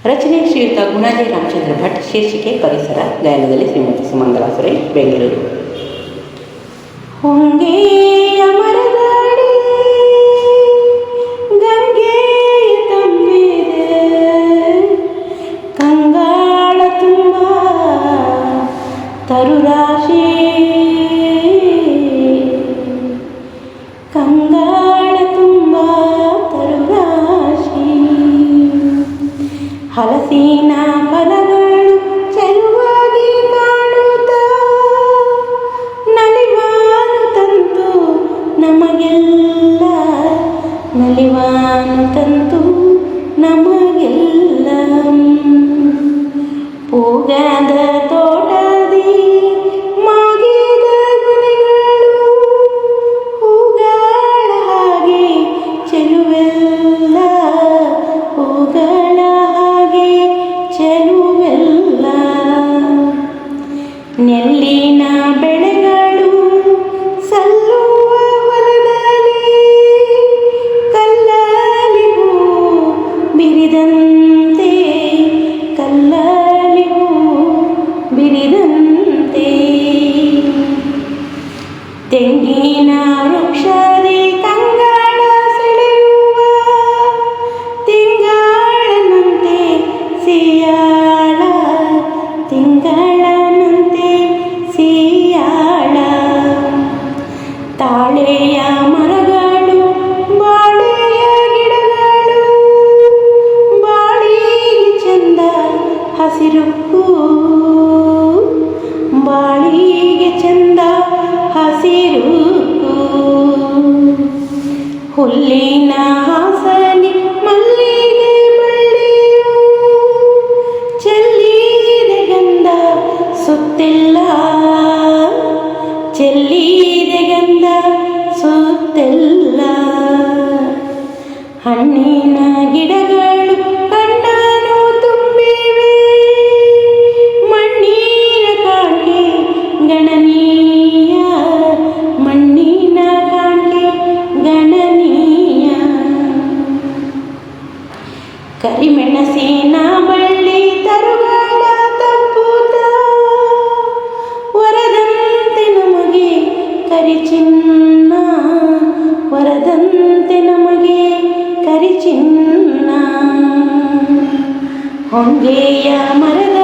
ರಚನೆ ಶ್ರೀಯುತ ಗುಣಾಜಿ ರಾಮಚಂದ್ರ ಭಟ್. ಶೀರ್ಷಿಕೆ ಪರಿಸರ. ಗಾಯನದಲ್ಲಿ ಶ್ರೀಮತಿ ಸುಮಂಗಲಾ ಸುರೇಶ್, ಬೆಂಗಳೂರು. ಹೊಂಗೆಯ ಮರದಡಿ ಗಂಗೆಯ ತಂಬಿದೆ, ಕಂಗಾಳ ತುಂಬ ತರುರಾಶಿ, ಕಂಗಾಳ ತುಂಬ ತರುರಾಶಿ. ಹಲಸಿನ ಮರಗಳು ಚೆಲುವಾಗಿ ಕಾಣುತ್ತ ನಲಿವಾನು ತಂತು ನಮಗೆಲ್ಲ, ನಲಿವಾನು ತಂತು ನಮಗೆಲ್ಲ. ಪೂಗಾದ ತೋಟದಿ ಮಾಗಿದ ಗುಣಿಗಳು ಹೂಗಳ ಹಾಗೆ ಚೆಲುವೆಲ್ಲ, ಹೂಗಳ ಹಾಗೆ ಚೆಲುವೆಲ್ಲ. ನೆಲ್ಲಿನ ಬೆಳೆಗಳು ಸಲ್ಲುವ ಹೊಲದಲ್ಲಿ ಕಲ್ಲಲಿ ಹೂ ಬಿರಿದಂತೆ, ಕಲ್ಲಲಿ ಹೂ ಬಿರಿದಂತೆ. ತೆಂಗಿನ ವೃಕ್ಷದಿ ಕಂಗಾಳ ಸೆಳೆಯುವ ತಿಂಗಳನಂತೆ ಸಿಯಾಳ, ತಿಂಗಳನಂತೆ ಸಿಯಾಳ. ತಾಳೆಯ ಮರಗಳು ಬಾಳೆಯ ಗಿಡಗಳು ಬಾಳಿಗೆ ಚಂದ ಹಸಿರುಕ್ಕು, ಬಾಳಿಗೆ ಚಂದ ಹಸಿರುಕ್ಕು. ಹುಲ್ಲಿನ ಹಾಸಲಿ ಮಲ್ಲಿಗೆ ಬಳ್ಳಿಯು ಚೆಲ್ಲಿದೆ ಗಂಧ ಸುತ್ತೆಲ್ಲ, ಚೆಲ್ಲಿದೆ ಗಂಧ ಸುತ್ತೆಲ್ಲ. ಹಣ್ಣಿನ ಗಿಡಗಳು ಕಣ್ಣನು ತುಂಬಿವೆ, ಮಣ್ಣಿನ ಕಾಣ್ಕೆ ಗಣನೀಯ, ಮಣ್ಣಿನ ಕಾಣ್ಕೆ ಗಣನೀಯ. ಕರಿಮೆಣಸಿನ ಬಳ್ಳಿ ತರುಗಳ ತಪ್ಪುತ್ತ ವರದಂತೆ ನಮಗೆ ಕರಿಚಿನ್ನ, ವರದಂತೆ ನಮಗೆ ಕರಿಚಿನ್ನ. ಹೊಂಗೆಯ ಮರದ